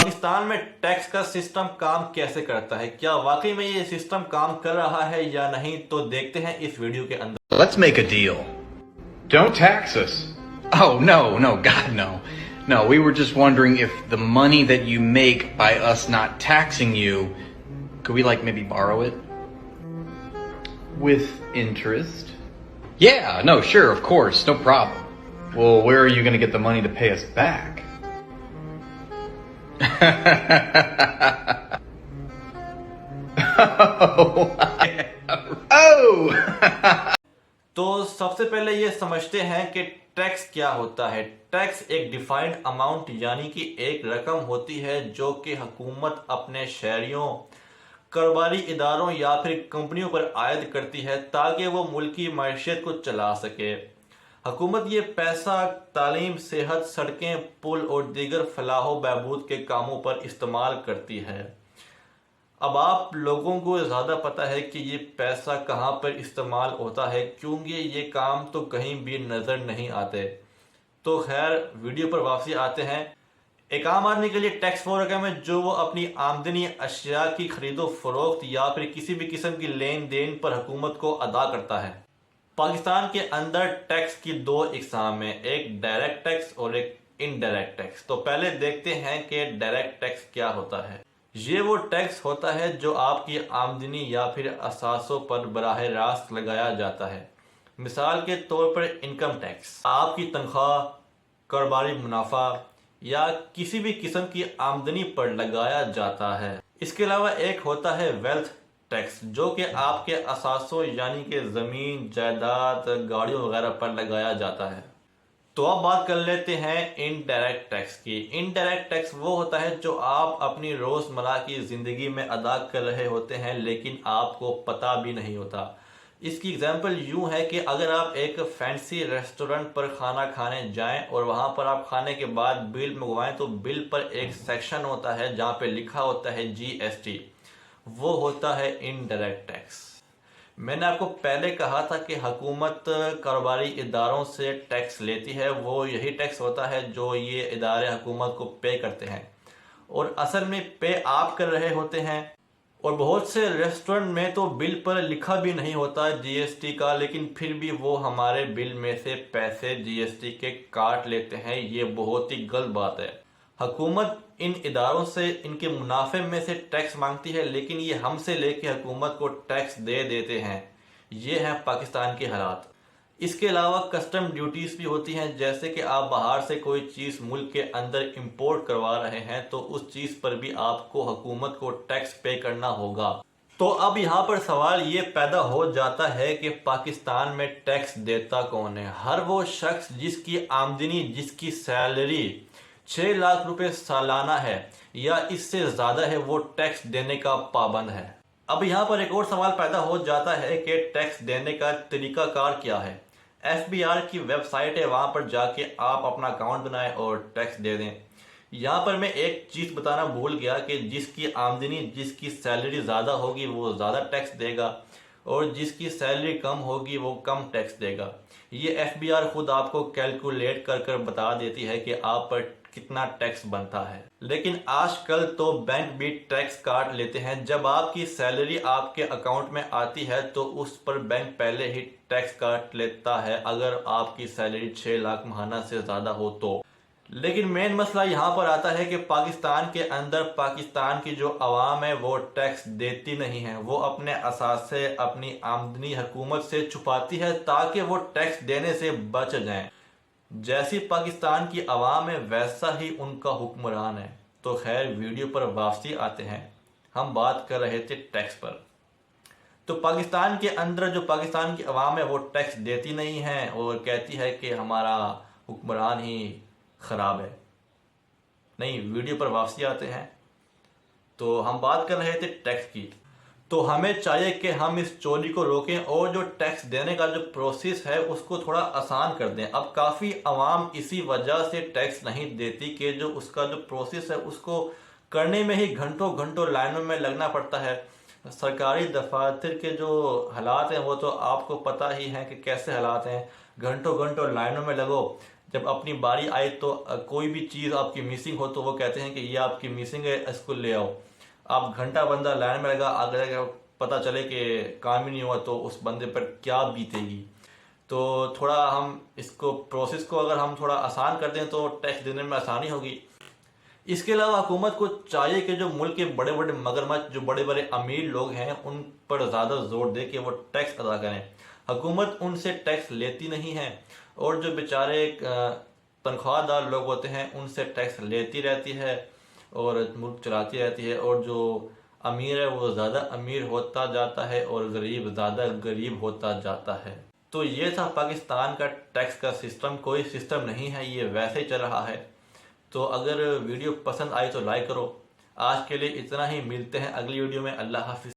पाकिस्तान में टैक्स का सिस्टम काम कैसे करता है, क्या वाकई में ये सिस्टम काम कर रहा है या नहीं, तो देखते हैं इस वीडियो के अंदर। Let's make a deal. Don't tax us. Oh, no, God, no. No, we were just wondering if the money that you make by us not taxing you, could we maybe borrow it? With interest? Yeah, no, sure, of course, no problem. Well, where are you going to get the money to pay us back? Oh! तो सबसे पहले ये समझते हैं कि tax क्या होता है। टैक्स एक डिफाइंड अमाउंट यानी कि एक रकम होती है जो कि हुकूमत अपने शहरियों, कारोबारी इदारों या फिर कंपनियों पर आयद करती है ताकि वो मुल्की मईशत को चला सके। हुकूमत ये पैसा तालीम, सेहत, सड़कें, पुल और दीगर फलाह बहबूद के कामों पर इस्तेमाल करती है। अब आप लोगों को ज़्यादा पता है कि ये पैसा कहाँ पर इस्तेमाल होता है, क्योंकि ये काम तो कहीं भी नज़र नहीं आते। तो खैर वीडियो पर वापसी आते हैं। एक आम आदमी के लिए टैक्स वो रकम है जो वो अपनी आमदनी, अशिया की खरीदो फरोख्त या फिर किसी भी किस्म की लेन देन पर हुकूमत को अदा करता है। पाकिस्तान के अंदर टैक्स की दो इकसाम है, एक डायरेक्ट टैक्स और एक इनडायरेक्ट टैक्स। तो पहले देखते हैं कि डायरेक्ट टैक्स क्या होता है। ये वो टैक्स होता है जो आपकी आमदनी या फिर असासों पर बराह रास्त लगाया जाता है। मिसाल के तौर पर इनकम टैक्स आपकी तनख्वाह, कारोबारी मुनाफा या किसी भी किस्म की आमदनी पर लगाया जाता है। इसके अलावा एक होता है वेल्थ टैक्स जो कि आपके असासों यानी कि ज़मीन, जायदाद, गाड़ियों वगैरह पर लगाया जाता है। तो अब बात कर लेते हैं इनडायरेक्ट टैक्स की। इनडायरेक्ट टैक्स वो होता है जो आप अपनी रोज़मर्रा की ज़िंदगी में अदा कर रहे होते हैं लेकिन आपको पता भी नहीं होता। इसकी एग्जांपल यूँ है कि अगर आप एक फैंसी रेस्टोरेंट पर खाना खाने जाएं और वहाँ पर आप खाने के बाद बिल मंगवाएं तो बिल पर एक सेक्शन होता है जहाँ पे लिखा होता है GST, वो होता है इनडायरेक्ट टैक्स। मैंने आपको पहले कहा था कि हुकूमत कारोबारी इदारों से टैक्स लेती है, वो यही टैक्स होता है जो ये इदारे हुकूमत को पे करते हैं और असल में पे आप कर रहे होते हैं। और बहुत से रेस्टोरेंट में तो बिल पर लिखा भी नहीं होता GST का, लेकिन फिर भी वो हमारे बिल में से पैसे GST के काट लेते हैं। ये बहुत ही गलत बात है। हुकूमत इन इदारों से इनके मुनाफे में से टैक्स मांगती है लेकिन ये हमसे लेके हुकूमत को टैक्स दे देते हैं। ये हैं पाकिस्तान के हालात। इसके अलावा कस्टम ड्यूटीज़ भी होती हैं, जैसे कि आप बाहर से कोई चीज़ मुल्क के अंदर इंपोर्ट करवा रहे हैं तो उस चीज़ पर भी आपको हुकूमत को टैक्स पे करना होगा। तो अब यहाँ पर सवाल ये पैदा हो जाता है कि पाकिस्तान में टैक्स देता कौन है। हर वो शख्स जिसकी आमदनी, जिसकी सैलरी 6 लाख रुपए सालाना है या इससे ज़्यादा है, वो टैक्स देने का पाबंद है। अब यहाँ पर एक और सवाल पैदा हो जाता है कि टैक्स देने का तरीकाकार क्या है। FBR की वेबसाइट है, वहाँ पर जाके आप अपना अकाउंट बनाएं और टैक्स दे दें। यहाँ पर मैं एक चीज़ बताना भूल गया कि जिसकी आमदनी, जिसकी सैलरी ज़्यादा होगी वो ज़्यादा टैक्स देगा और जिसकी सैलरी कम होगी वो कम टैक्स देगा। ये FBR खुद आपको कैलकुलेट कर कर बता देती है कि आप पर कितना टैक्स बनता है। लेकिन आजकल तो बैंक भी टैक्स काट लेते हैं। जब आपकी सैलरी आपके अकाउंट में आती है तो उस पर बैंक पहले ही टैक्स काट लेता है अगर आपकी सैलरी 6 लाख माहाना से ज़्यादा हो तो। लेकिन मेन मसला यहाँ पर आता है कि पाकिस्तान के अंदर पाकिस्तान की जो आवाम है वो टैक्स देती नहीं है। वो अपने असासे, अपनी आमदनी हुकूमत से छुपाती है ताकि वो टैक्स देने से बच जाएं। जैसी पाकिस्तान की आवाम है वैसा ही उनका हुक्मरान है। तो खैर वीडियो पर वापसी आते हैं। हम बात कर रहे थे टैक्स पर। तो पाकिस्तान के अंदर जो पाकिस्तान की आवाम है वो टैक्स देती नहीं है और कहती है कि हमारा हुक्मरान ही ख़राब है। नहीं, वीडियो पर वापसी आते हैं। तो हम बात कर रहे थे टैक्स की। तो हमें चाहिए कि हम इस चोरी को रोकें और जो टैक्स देने का जो प्रोसेस है उसको थोड़ा आसान कर दें। अब काफ़ी आवाम इसी वजह से टैक्स नहीं देती कि जो उसका जो प्रोसेस है उसको करने में ही घंटों घंटों लाइनों में लगना पड़ता है। सरकारी दफातर के जो हालात हैं वो तो आपको पता ही हैं कि कैसे हालात हैं। घंटों घंटों लाइनों में लगो, جب اپنی باری آئے تو کوئی بھی چیز آپ کی مسنگ ہو تو وہ کہتے ہیں کہ یہ آپ کی مسنگ ہے، اس کو لے آؤ. آپ گھنٹہ بندہ لائن میں لگا، اگر پتہ چلے کہ کام ہی نہیں ہوا تو اس بندے پر کیا بیتے گی. تو تھوڑا ہم اس کو پروسیس کو اگر ہم تھوڑا آسان کر دیں تو ٹیکس دینے میں آسانی ہوگی. اس کے علاوہ حکومت کو چاہیے کہ جو ملک کے بڑے بڑے مگرمچھ، جو بڑے بڑے امیر لوگ ہیں، ان پر زیادہ زور دے کہ وہ ٹیکس ادا کریں. حکومت ان سے ٹیکس لیتی نہیں ہے، اور جو بیچارے تنخواہ دار لوگ ہوتے ہیں ان سے ٹیکس لیتی رہتی ہے اور ملک چلاتی رہتی ہے، اور جو امیر ہے وہ زیادہ امیر ہوتا جاتا ہے اور غریب زیادہ غریب ہوتا جاتا ہے. تو یہ تھا پاکستان کا ٹیکس کا سسٹم. کوئی سسٹم نہیں ہے، یہ ویسے ہی چل رہا ہے. تو اگر ویڈیو پسند آئی تو لائک کرو. آج کے لیے اتنا ہی، ملتے ہیں اگلی ویڈیو میں. اللہ حافظ.